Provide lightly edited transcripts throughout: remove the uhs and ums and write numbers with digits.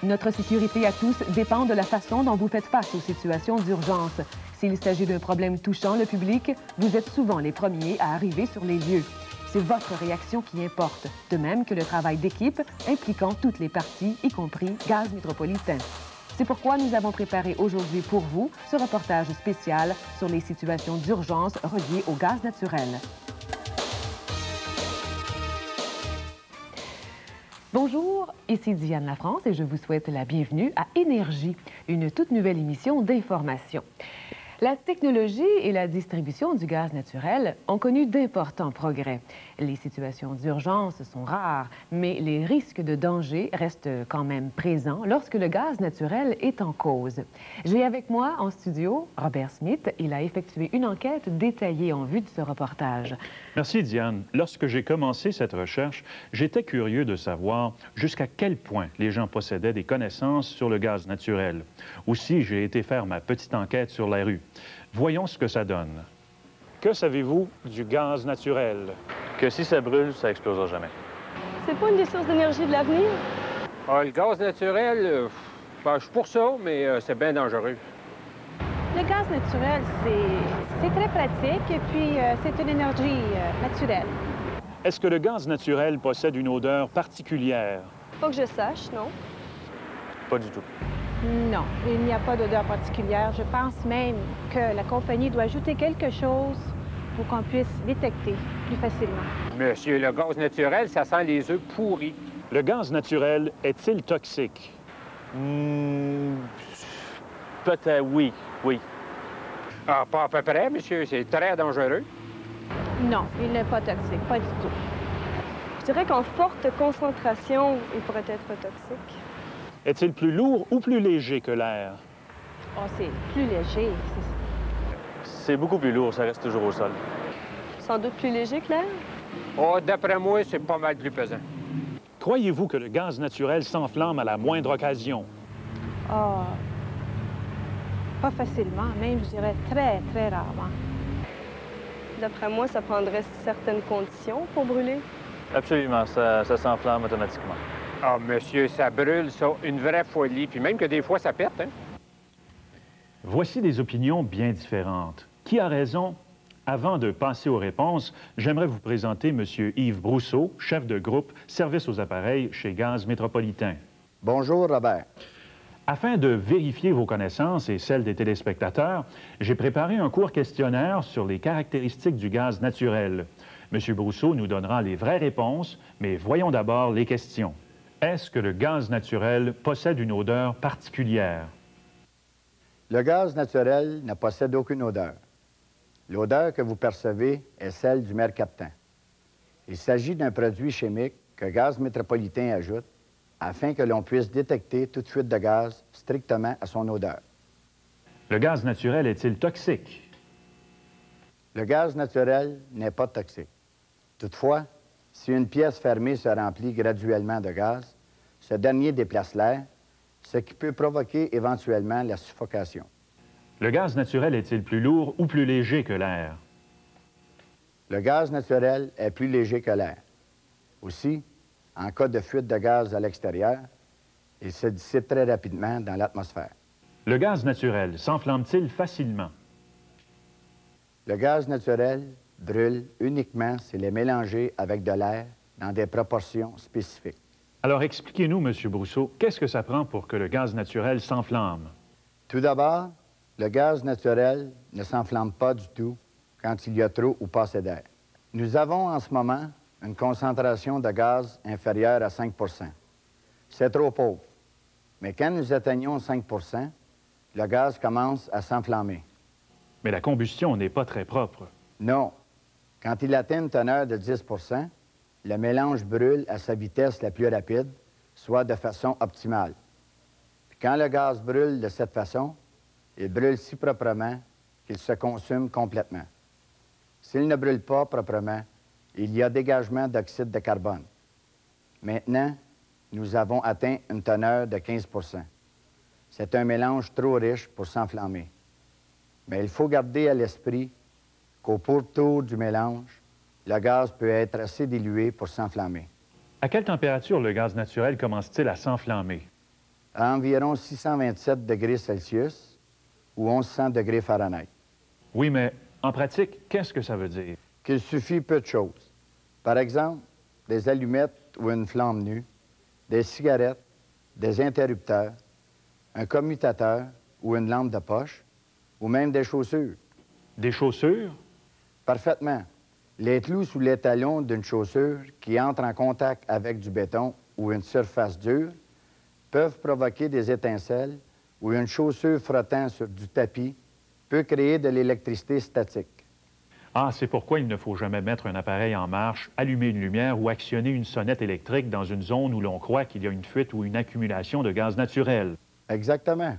Notre sécurité à tous dépend de la façon dont vous faites face aux situations d'urgence. S'il s'agit d'un problème touchant le public, vous êtes souvent les premiers à arriver sur les lieux. C'est votre réaction qui importe, de même que le travail d'équipe impliquant toutes les parties, y compris Gaz Métropolitain. C'est pourquoi nous avons préparé aujourd'hui pour vous ce reportage spécial sur les situations d'urgence reliées au gaz naturel. Bonjour, ici Diane Lafrance et je vous souhaite la bienvenue à Énergie, une toute nouvelle émission d'information. La technologie et la distribution du gaz naturel ont connu d'importants progrès. Les situations d'urgence sont rares, mais les risques de danger restent quand même présents lorsque le gaz naturel est en cause. J'ai avec moi en studio Robert Smith. Il a effectué une enquête détaillée en vue de ce reportage. Merci, Diane. Lorsque j'ai commencé cette recherche, j'étais curieux de savoir jusqu'à quel point les gens possédaient des connaissances sur le gaz naturel. Aussi, j'ai été faire ma petite enquête sur la rue. Voyons ce que ça donne. Que savez-vous du gaz naturel? Que si ça brûle, ça explosera jamais. C'est pas une des sources d'énergie de l'avenir? Ah, le gaz naturel, ben, je suis pour ça, mais c'est bien dangereux. Le gaz naturel, c'est très pratique et puis c'est une énergie naturelle. Est-ce que le gaz naturel possède une odeur particulière? Pas que je sache, non? Pas du tout. Non, il n'y a pas d'odeur particulière. Je pense même que la compagnie doit ajouter quelque chose pour qu'on puisse détecter plus facilement. Monsieur, le gaz naturel, ça sent les œufs pourris. Le gaz naturel est-il toxique? Peut-être oui, oui. Ah, pas à peu près, monsieur. C'est très dangereux. Non, il n'est pas toxique, pas du tout. Je dirais qu'en forte concentration, il pourrait être toxique. Est-il plus lourd ou plus léger que l'air? Oh, c'est plus léger. C'est beaucoup plus lourd, ça reste toujours au sol. Sans doute plus léger que l'air? Oh, d'après moi, c'est pas mal plus pesant. Croyez-vous que le gaz naturel s'enflamme à la moindre occasion? Ah, pas facilement, même, je dirais très, très rarement. D'après moi, ça prendrait certaines conditions pour brûler. Absolument, ça s'enflamme automatiquement. Ah, monsieur, ça brûle, ça, une vraie folie. Puis même que des fois, ça pète, hein? Voici des opinions bien différentes. Qui a raison? Avant de passer aux réponses, j'aimerais vous présenter M. Yves Brousseau, chef de groupe Service aux appareils chez Gaz Métropolitain. Bonjour, Robert. Afin de vérifier vos connaissances et celles des téléspectateurs, j'ai préparé un court questionnaire sur les caractéristiques du gaz naturel. M. Brousseau nous donnera les vraies réponses, mais voyons d'abord les questions. Est-ce que le gaz naturel possède une odeur particulière? Le gaz naturel ne possède aucune odeur. L'odeur que vous percevez est celle du mercaptan. Il s'agit d'un produit chimique que Gaz Métropolitain ajoute afin que l'on puisse détecter toute fuite de gaz strictement à son odeur. Le gaz naturel est-il toxique? Le gaz naturel n'est pas toxique. Toutefois, si une pièce fermée se remplit graduellement de gaz, ce dernier déplace l'air, ce qui peut provoquer éventuellement la suffocation. Le gaz naturel est-il plus lourd ou plus léger que l'air? Le gaz naturel est plus léger que l'air. Aussi, en cas de fuite de gaz à l'extérieur, il se dissipe très rapidement dans l'atmosphère. Le gaz naturel s'enflamme-t-il facilement? Le gaz naturel brûle uniquement s'il est mélangé avec de l'air dans des proportions spécifiques. Alors expliquez-nous, M. Brousseau, qu'est-ce que ça prend pour que le gaz naturel s'enflamme? Tout d'abord, le gaz naturel ne s'enflamme pas du tout quand il y a trop ou pas assez d'air. Nous avons en ce moment une concentration de gaz inférieure à 5 %. C'est trop pauvre. Mais quand nous atteignons 5 %, le gaz commence à s'enflammer. Mais la combustion n'est pas très propre. Non. Quand il atteint une teneur de 10 %, le mélange brûle à sa vitesse la plus rapide, soit de façon optimale. Puis quand le gaz brûle de cette façon, il brûle si proprement qu'il se consume complètement. S'il ne brûle pas proprement, il y a dégagement d'oxyde de carbone. Maintenant, nous avons atteint une teneur de 15 %. C'est un mélange trop riche pour s'enflammer. Mais il faut garder à l'esprit qu'au pourtour du mélange, le gaz peut être assez dilué pour s'enflammer. À quelle température le gaz naturel commence-t-il à s'enflammer? à environ 627 degrés Celsius ou 1100 degrés Fahrenheit. Oui, mais en pratique, qu'est-ce que ça veut dire? Qu'il suffit peu de choses. Par exemple, des allumettes ou une flamme nue, des cigarettes, des interrupteurs, un commutateur ou une lampe de poche, ou même des chaussures. Des chaussures? Parfaitement. Les clous sous les talons d'une chaussure qui entre en contact avec du béton ou une surface dure peuvent provoquer des étincelles ou une chaussure frottant sur du tapis peut créer de l'électricité statique. Ah, c'est pourquoi il ne faut jamais mettre un appareil en marche, allumer une lumière ou actionner une sonnette électrique dans une zone où l'on croit qu'il y a une fuite ou une accumulation de gaz naturel. Exactement.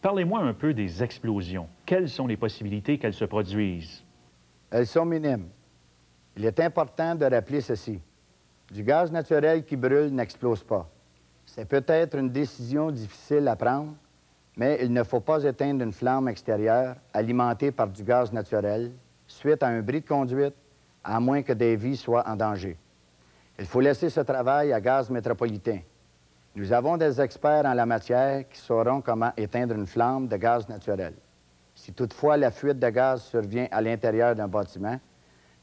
Parlez-moi un peu des explosions. Quelles sont les possibilités qu'elles se produisent? Elles sont minimes. Il est important de rappeler ceci. Du gaz naturel qui brûle n'explose pas. C'est peut-être une décision difficile à prendre, mais il ne faut pas éteindre une flamme extérieure alimentée par du gaz naturel suite à un bris de conduite, à moins que des vies soient en danger. Il faut laisser ce travail à Gaz Métropolitain. Nous avons des experts en la matière qui sauront comment éteindre une flamme de gaz naturel. Si toutefois la fuite de gaz survient à l'intérieur d'un bâtiment,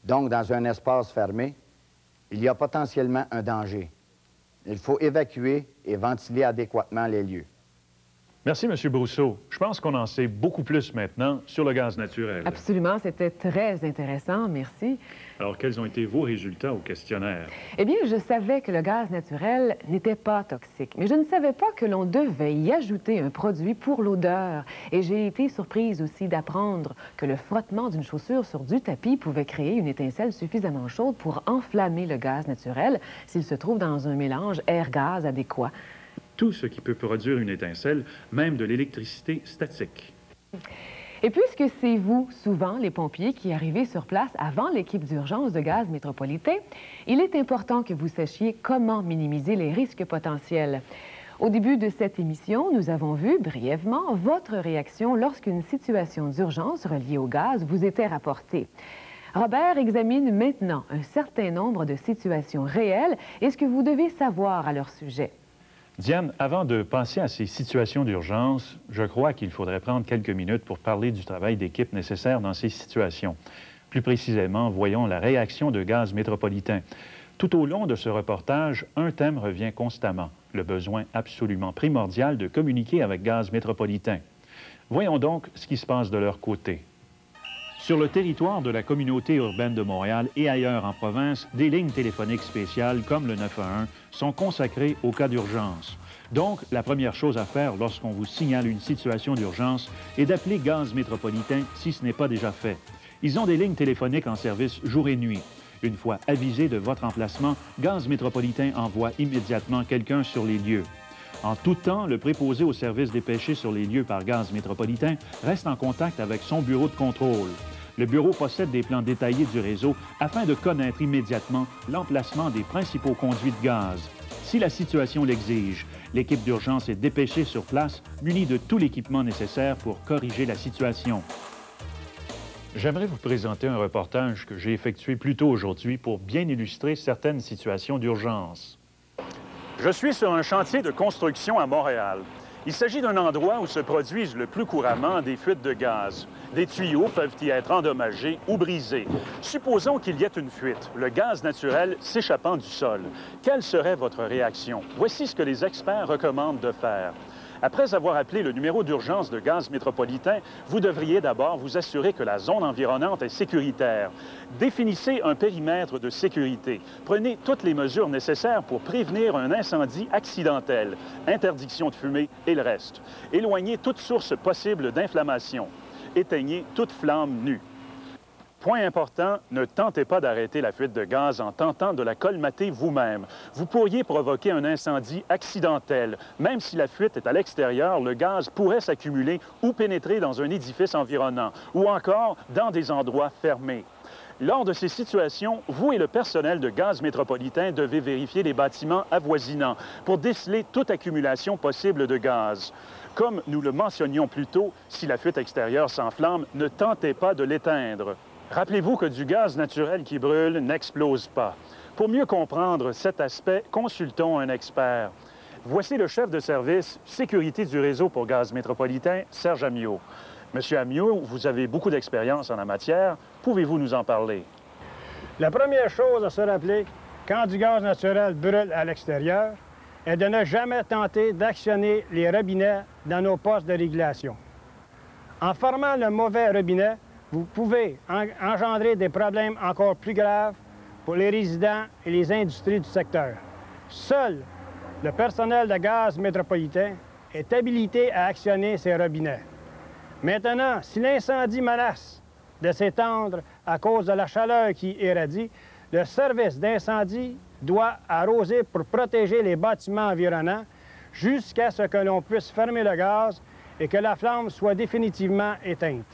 donc dans un espace fermé, il y a potentiellement un danger. Il faut évacuer et ventiler adéquatement les lieux. Merci, M. Brousseau. Je pense qu'on en sait beaucoup plus maintenant sur le gaz naturel. Absolument, c'était très intéressant, merci. Alors, quels ont été vos résultats au questionnaire? Eh bien, je savais que le gaz naturel n'était pas toxique, mais je ne savais pas que l'on devait y ajouter un produit pour l'odeur. Et j'ai été surprise aussi d'apprendre que le frottement d'une chaussure sur du tapis pouvait créer une étincelle suffisamment chaude pour enflammer le gaz naturel s'il se trouve dans un mélange air-gaz adéquat. Tout ce qui peut produire une étincelle, même de l'électricité statique. Et puisque c'est vous, souvent, les pompiers, qui arrivez sur place avant l'équipe d'urgence de Gaz Métropolitain, il est important que vous sachiez comment minimiser les risques potentiels. Au début de cette émission, nous avons vu brièvement votre réaction lorsqu'une situation d'urgence reliée au gaz vous était rapportée. Robert examine maintenant un certain nombre de situations réelles et ce que vous devez savoir à leur sujet. Diane, avant de passer à ces situations d'urgence, je crois qu'il faudrait prendre quelques minutes pour parler du travail d'équipe nécessaire dans ces situations. Plus précisément, voyons la réaction de Gaz Métropolitain. Tout au long de ce reportage, un thème revient constamment, le besoin absolument primordial de communiquer avec Gaz Métropolitain. Voyons donc ce qui se passe de leur côté. Sur le territoire de la communauté urbaine de Montréal et ailleurs en province, des lignes téléphoniques spéciales comme le 911 sont consacrées aux cas d'urgence. Donc, la première chose à faire lorsqu'on vous signale une situation d'urgence est d'appeler Gaz Métropolitain si ce n'est pas déjà fait. Ils ont des lignes téléphoniques en service jour et nuit. Une fois avisé de votre emplacement, Gaz Métropolitain envoie immédiatement quelqu'un sur les lieux. En tout temps, le préposé au service dépêché sur les lieux par Gaz Métropolitain reste en contact avec son bureau de contrôle. Le bureau possède des plans détaillés du réseau afin de connaître immédiatement l'emplacement des principaux conduits de gaz. Si la situation l'exige, l'équipe d'urgence est dépêchée sur place, munie de tout l'équipement nécessaire pour corriger la situation. J'aimerais vous présenter un reportage que j'ai effectué plus tôt aujourd'hui pour bien illustrer certaines situations d'urgence. Je suis sur un chantier de construction à Montréal. Il s'agit d'un endroit où se produisent le plus couramment des fuites de gaz. Des tuyaux peuvent y être endommagés ou brisés. Supposons qu'il y ait une fuite, le gaz naturel s'échappant du sol. Quelle serait votre réaction? Voici ce que les experts recommandent de faire. Après avoir appelé le numéro d'urgence de Gaz Métropolitain, vous devriez d'abord vous assurer que la zone environnante est sécuritaire. Définissez un périmètre de sécurité. Prenez toutes les mesures nécessaires pour prévenir un incendie accidentel, interdiction de fumer et le reste. Éloignez toute source possible d'inflammation. Éteignez toute flamme nue. Point important, ne tentez pas d'arrêter la fuite de gaz en tentant de la colmater vous-même. Vous pourriez provoquer un incendie accidentel. Même si la fuite est à l'extérieur, le gaz pourrait s'accumuler ou pénétrer dans un édifice environnant, ou encore dans des endroits fermés. Lors de ces situations, vous et le personnel de Gaz Métropolitain devez vérifier les bâtiments avoisinants pour déceler toute accumulation possible de gaz. Comme nous le mentionnions plus tôt, si la fuite extérieure s'enflamme, ne tentez pas de l'éteindre. Rappelez-vous que du gaz naturel qui brûle n'explose pas. Pour mieux comprendre cet aspect, consultons un expert. Voici le chef de service sécurité du réseau pour Gaz Métropolitain, Serge Amiot. Monsieur Amiot, vous avez beaucoup d'expérience en la matière. Pouvez-vous nous en parler? La première chose à se rappeler, quand du gaz naturel brûle à l'extérieur, est de ne jamais tenter d'actionner les robinets dans nos postes de régulation. En formant le mauvais robinet, vous pouvez engendrer des problèmes encore plus graves pour les résidents et les industries du secteur. Seul le personnel de Gaz Métropolitain est habilité à actionner ces robinets. Maintenant, si l'incendie menace de s'étendre à cause de la chaleur qui irradie, le service d'incendie doit arroser pour protéger les bâtiments environnants jusqu'à ce que l'on puisse fermer le gaz et que la flamme soit définitivement éteinte.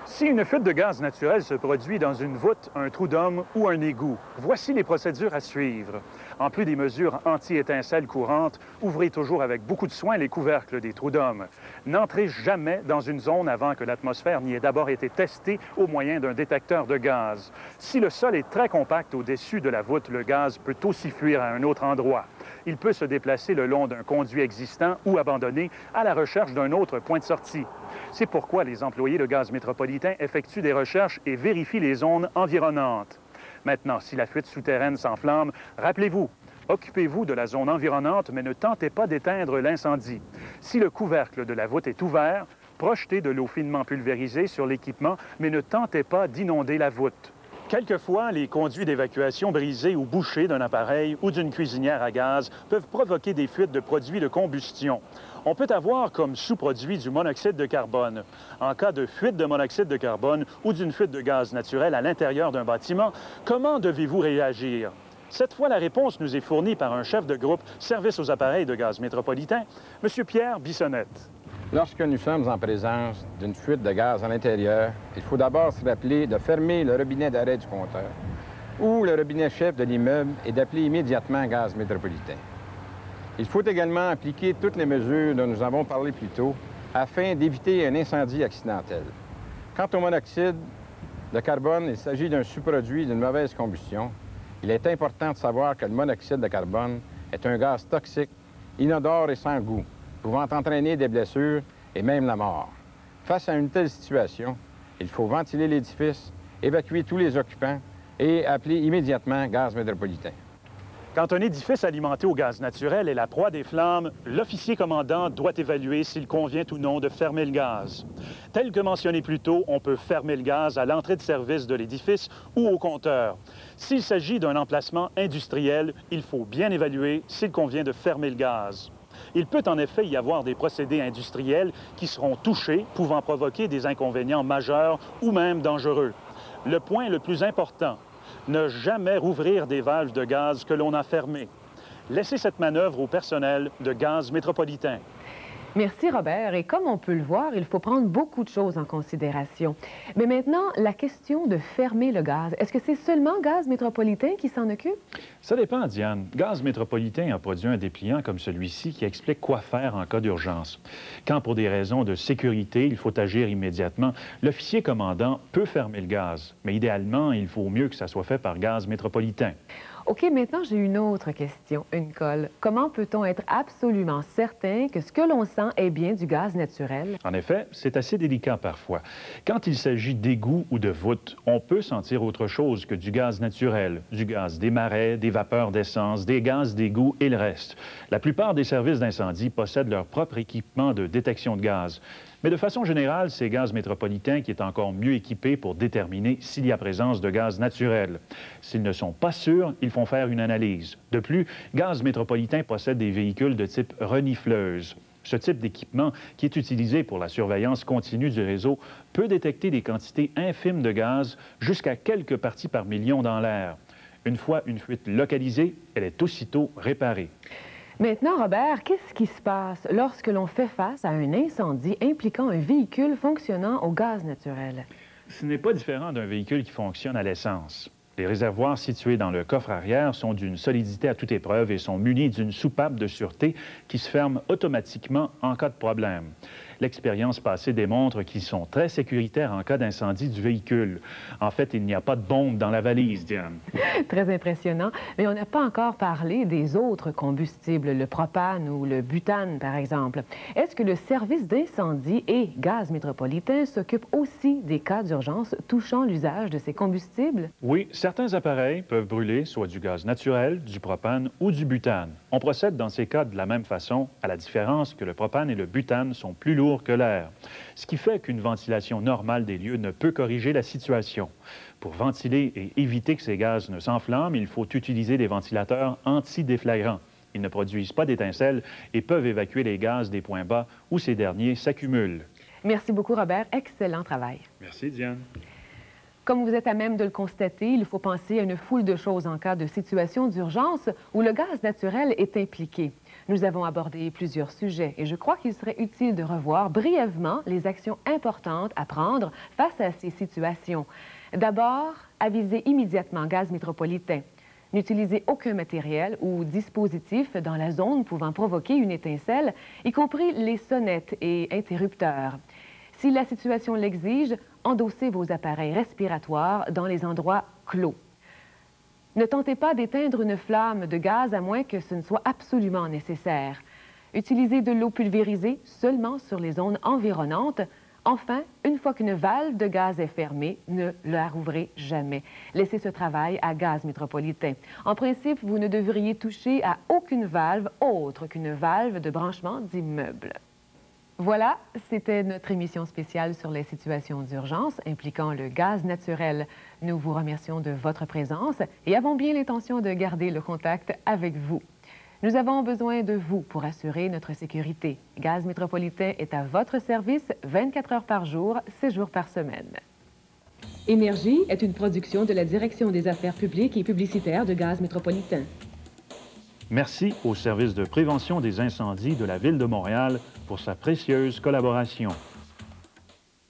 Si une fuite de gaz naturel se produit dans une voûte, un trou d'homme ou un égout, voici les procédures à suivre. En plus des mesures anti-étincelles courantes, ouvrez toujours avec beaucoup de soin les couvercles des trous d'homme. N'entrez jamais dans une zone avant que l'atmosphère n'y ait d'abord été testée au moyen d'un détecteur de gaz. Si le sol est très compact au-dessus de la voûte, le gaz peut aussi fuir à un autre endroit. Il peut se déplacer le long d'un conduit existant ou abandonné à la recherche d'un autre point de sortie. C'est pourquoi les employés de Gaz Métropolitain effectuent des recherches et vérifient les zones environnantes. Maintenant, si la fuite souterraine s'enflamme, rappelez-vous, occupez-vous de la zone environnante, mais ne tentez pas d'éteindre l'incendie. Si le couvercle de la voûte est ouvert, projetez de l'eau finement pulvérisée sur l'équipement, mais ne tentez pas d'inonder la voûte. Quelquefois, les conduits d'évacuation brisés ou bouchés d'un appareil ou d'une cuisinière à gaz peuvent provoquer des fuites de produits de combustion. On peut avoir comme sous-produit du monoxyde de carbone. En cas de fuite de monoxyde de carbone ou d'une fuite de gaz naturel à l'intérieur d'un bâtiment, comment devez-vous réagir? Cette fois, la réponse nous est fournie par un chef de groupe Service aux appareils de Gaz Métropolitain, M. Pierre Bissonnette. Lorsque nous sommes en présence d'une fuite de gaz à l'intérieur, il faut d'abord se rappeler de fermer le robinet d'arrêt du compteur ou le robinet chef de l'immeuble et d'appeler immédiatement Gaz Métropolitain. Il faut également appliquer toutes les mesures dont nous avons parlé plus tôt afin d'éviter un incendie accidentel. Quant au monoxyde de carbone, il s'agit d'un sous-produit d'une mauvaise combustion. Il est important de savoir que le monoxyde de carbone est un gaz toxique, inodore et sans goût, pouvant entraîner des blessures et même la mort. Face à une telle situation, il faut ventiler l'édifice, évacuer tous les occupants et appeler immédiatement Gaz Métropolitain. Quand un édifice alimenté au gaz naturel est la proie des flammes, l'officier commandant doit évaluer s'il convient ou non de fermer le gaz. Tel que mentionné plus tôt, on peut fermer le gaz à l'entrée de service de l'édifice ou au compteur. S'il s'agit d'un emplacement industriel, il faut bien évaluer s'il convient de fermer le gaz. Il peut en effet y avoir des procédés industriels qui seront touchés, pouvant provoquer des inconvénients majeurs ou même dangereux. Le point le plus important, ne jamais rouvrir des valves de gaz que l'on a fermées. Laissez cette manœuvre au personnel de Gaz Métropolitain. Merci, Robert. Et comme on peut le voir, il faut prendre beaucoup de choses en considération. Mais maintenant, la question de fermer le gaz, est-ce que c'est seulement Gaz Métropolitain qui s'en occupe? Ça dépend, Diane. Gaz Métropolitain a produit un dépliant comme celui-ci qui explique quoi faire en cas d'urgence. Quand, pour des raisons de sécurité, il faut agir immédiatement, l'officier commandant peut fermer le gaz. Mais idéalement, il faut mieux que ça soit fait par Gaz Métropolitain. OK, maintenant, j'ai une autre question, une colle. Comment peut-on être absolument certain que ce que l'on sent est bien du gaz naturel? En effet, c'est assez délicat parfois. Quand il s'agit d'égouts ou de voûtes, on peut sentir autre chose que du gaz naturel, du gaz des marais, des vapeurs d'essence, des gaz d'égout et le reste. La plupart des services d'incendie possèdent leur propre équipement de détection de gaz. Mais de façon générale, c'est Gaz Métropolitain qui est encore mieux équipé pour déterminer s'il y a présence de gaz naturel. S'ils ne sont pas sûrs, ils font faire une analyse. De plus, Gaz Métropolitain possède des véhicules de type renifleuse. Ce type d'équipement, qui est utilisé pour la surveillance continue du réseau, peut détecter des quantités infimes de gaz jusqu'à quelques parties par million dans l'air. Une fois une fuite localisée, elle est aussitôt réparée. Maintenant, Robert, qu'est-ce qui se passe lorsque l'on fait face à un incendie impliquant un véhicule fonctionnant au gaz naturel? Ce n'est pas différent d'un véhicule qui fonctionne à l'essence. Les réservoirs situés dans le coffre arrière sont d'une solidité à toute épreuve et sont munis d'une soupape de sûreté qui se ferme automatiquement en cas de problème. L'expérience passée démontre qu'ils sont très sécuritaires en cas d'incendie du véhicule. En fait, il n'y a pas de bombe dans la valise, Diane. Très impressionnant. Mais on n'a pas encore parlé des autres combustibles, le propane ou le butane, par exemple. Est-ce que le service d'incendie et Gaz Métropolitain s'occupe aussi des cas d'urgence touchant l'usage de ces combustibles? Oui, certains appareils peuvent brûler soit du gaz naturel, du propane ou du butane. On procède dans ces cas de la même façon, à la différence que le propane et le butane sont plus lourds que l'air, ce qui fait qu'une ventilation normale des lieux ne peut corriger la situation. Pour ventiler et éviter que ces gaz ne s'enflamment, il faut utiliser des ventilateurs antidéflagrants. Ils ne produisent pas d'étincelles et peuvent évacuer les gaz des points bas où ces derniers s'accumulent. Merci beaucoup, Robert. Excellent travail. Merci, Diane. Comme vous êtes à même de le constater, il faut penser à une foule de choses en cas de situation d'urgence où le gaz naturel est impliqué. Nous avons abordé plusieurs sujets et je crois qu'il serait utile de revoir brièvement les actions importantes à prendre face à ces situations. D'abord, aviser immédiatement Gaz Métropolitain. N'utilisez aucun matériel ou dispositif dans la zone pouvant provoquer une étincelle, y compris les sonnettes et interrupteurs. Si la situation l'exige, endossez vos appareils respiratoires dans les endroits clos. Ne tentez pas d'éteindre une flamme de gaz à moins que ce ne soit absolument nécessaire. Utilisez de l'eau pulvérisée seulement sur les zones environnantes. Enfin, une fois qu'une valve de gaz est fermée, ne la rouvrez jamais. Laissez ce travail à Gaz Métropolitain. En principe, vous ne devriez toucher à aucune valve autre qu'une valve de branchement d'immeuble. Voilà, c'était notre émission spéciale sur les situations d'urgence impliquant le gaz naturel. Nous vous remercions de votre présence et avons bien l'intention de garder le contact avec vous. Nous avons besoin de vous pour assurer notre sécurité. Gaz Métropolitain est à votre service 24 heures par jour, 7 jours par semaine. Énergie est une production de la Direction des affaires publiques et publicitaires de Gaz Métropolitain. Merci au service de prévention des incendies de la Ville de Montréal pour sa précieuse collaboration.